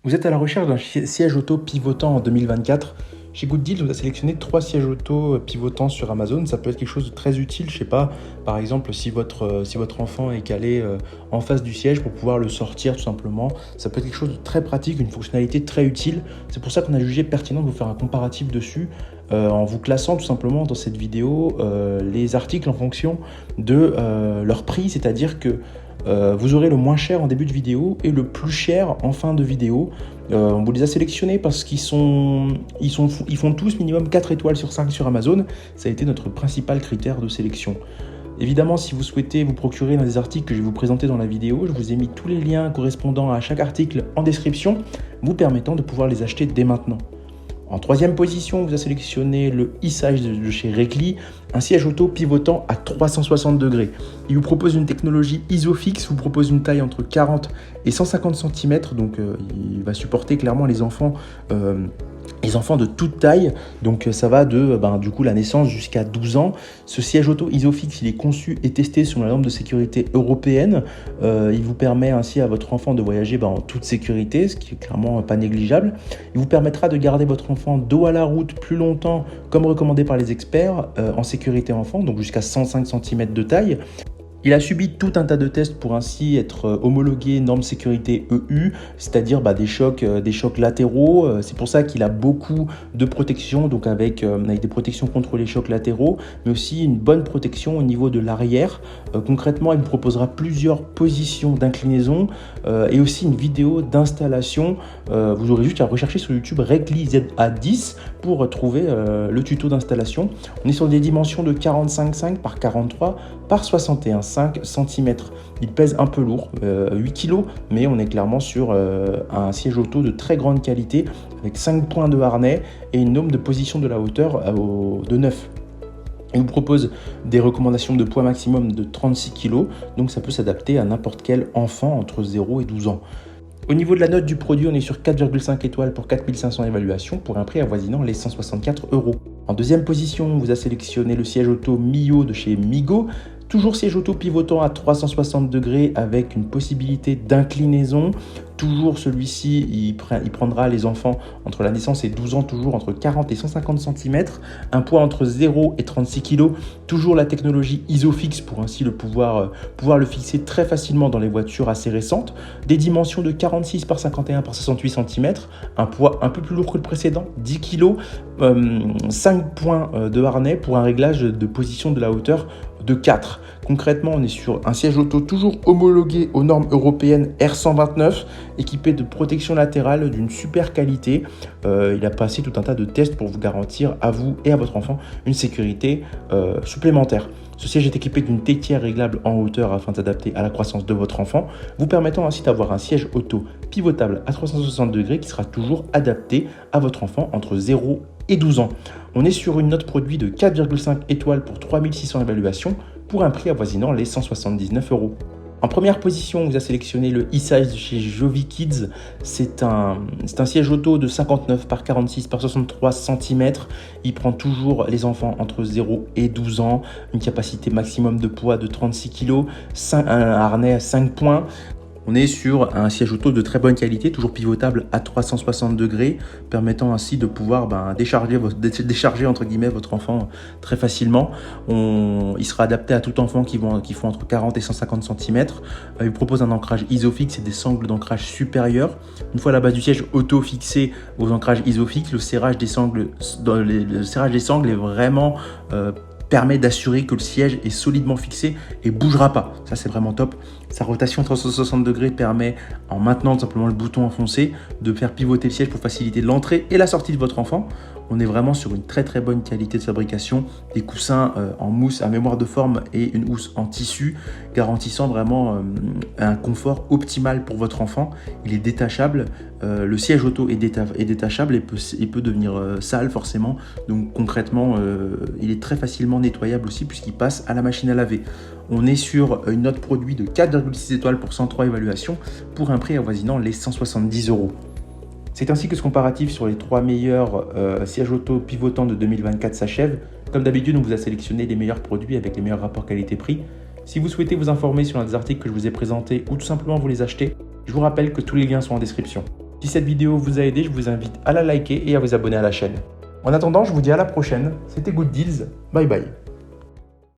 Vous êtes à la recherche d'un siège auto pivotant en 2024. Chez Good on a sélectionné 3 sièges auto pivotants sur Amazon. Ça peut être quelque chose de très utile, je sais pas, par exemple si votre enfant est calé en face du siège pour pouvoir le sortir tout simplement. Ça peut être quelque chose de très pratique, une fonctionnalité très utile. C'est pour ça qu'on a jugé pertinent de vous faire un comparatif dessus en vous classant tout simplement dans cette vidéo les articles en fonction de leur prix, c'est-à-dire que vous aurez le moins cher en début de vidéo et le plus cher en fin de vidéo. On vous les a sélectionnés parce qu'ils font tous minimum 4 étoiles sur 5 sur Amazon. Ça a été notre principal critère de sélection. Évidemment, si vous souhaitez vous procurer l'un des articles que je vais vous présenter dans la vidéo, je vous ai mis tous les liens correspondant à chaque article en description, vous permettant de pouvoir les acheter dès maintenant. En troisième position, on vous a sélectionné le e-size de chez Recli, un siège auto pivotant à 360 degrés. Il vous propose une technologie ISOFIX, vous propose une taille entre 40 et 150 cm, donc il va supporter clairement les enfants de toute taille, donc ça va de du coup la naissance jusqu'à 12 ans. Ce siège auto ISOFIX, il est conçu et testé sur la norme de sécurité européenne. Il vous permet ainsi à votre enfant de voyager en toute sécurité, ce qui est clairement pas négligeable. Il vous permettra de garder votre enfant dos à la route plus longtemps, comme recommandé par les experts, en sécurité enfant, donc jusqu'à 105 cm de taille. Il a subi tout un tas de tests pour ainsi être homologué norme sécurité EU, c'est-à-dire des chocs latéraux. C'est pour ça qu'il a beaucoup de protection, donc avec des protections contre les chocs latéraux, mais aussi une bonne protection au niveau de l'arrière. Concrètement, il vous proposera plusieurs positions d'inclinaison et aussi une vidéo d'installation. Vous aurez juste à rechercher sur YouTube Recli ZA10 pour trouver le tuto d'installation. On est sur des dimensions de 45,5 par 43 par 61,5 cm. Il pèse un peu lourd, 8 kg, mais on est clairement sur un siège auto de très grande qualité avec 5 points de harnais et une norme de position de la hauteur de 9. Il vous propose des recommandations de poids maximum de 36 kg, donc ça peut s'adapter à n'importe quel enfant entre 0 et 12 ans. Au niveau de la note du produit, on est sur 4,5 étoiles pour 4500 évaluations pour un prix avoisinant les 164 €. En deuxième position, on vous a sélectionné le siège auto Mio de chez Migo. Toujours siège auto pivotant à 360 degrés avec une possibilité d'inclinaison. Toujours celui-ci, il prendra les enfants entre la naissance et 12 ans, toujours entre 40 et 150 cm. Un poids entre 0 et 36 kg. Toujours la technologie ISOFIX pour ainsi pouvoir le fixer très facilement dans les voitures assez récentes. Des dimensions de 46 par 51 par 68 cm. Un poids un peu plus lourd que le précédent, 10 kg. 5 points de harnais pour un réglage de position de la hauteur de 4. Concrètement, on est sur un siège auto toujours homologué aux normes européennes R129, équipé de protection latérale d'une super qualité. Il a passé tout un tas de tests pour vous garantir à vous et à votre enfant une sécurité supplémentaire. Ce siège est équipé d'une tétière réglable en hauteur afin de s'adapter à la croissance de votre enfant, vous permettant ainsi d'avoir un siège auto pivotable à 360 degrés qui sera toujours adapté à votre enfant entre 0 et 12 ans. On est sur une note produit de 4,5 étoiles pour 3600 évaluations pour un prix avoisinant les 179 €. En première position, on vous a sélectionné le e-size de chez Jovi Kids. C'est un siège auto de 59 par 46 par 63 cm. Il prend toujours les enfants entre 0 et 12 ans. Une capacité maximum de poids de 36 kg, un harnais à 5 points. On est sur un siège auto de très bonne qualité, toujours pivotable à 360 degrés, permettant ainsi de pouvoir décharger entre guillemets votre enfant très facilement. Il sera adapté à tout enfant qui font entre 40 et 150 cm. Il propose un ancrage ISOFIX et des sangles d'ancrage supérieurs. Une fois la base du siège auto fixée aux ancrages ISOFIX, le serrage des sangles est vraiment permet d'assurer que le siège est solidement fixé et bougera pas. Ça, c'est vraiment top. Sa rotation à 360 degrés permet, en maintenant simplement le bouton enfoncé, de faire pivoter le siège pour faciliter l'entrée et la sortie de votre enfant. On est vraiment sur une très très bonne qualité de fabrication, des coussins en mousse à mémoire de forme et une housse en tissu, garantissant vraiment un confort optimal pour votre enfant. Il est détachable, le siège auto est détachable et peut devenir sale forcément, donc concrètement il est très facilement nettoyable aussi puisqu'il passe à la machine à laver. On est sur une note produit de 4,6 étoiles pour 103 évaluations pour un prix avoisinant les 170 €. C'est ainsi que ce comparatif sur les 3 meilleurs sièges auto pivotants de 2024 s'achève. Comme d'habitude, on vous a sélectionné les meilleurs produits avec les meilleurs rapports qualité-prix. Si vous souhaitez vous informer sur l'un des articles que je vous ai présentés ou tout simplement vous les acheter, je vous rappelle que tous les liens sont en description. Si cette vidéo vous a aidé, je vous invite à la liker et à vous abonner à la chaîne. En attendant, je vous dis à la prochaine. C'était Good Deals. Bye bye.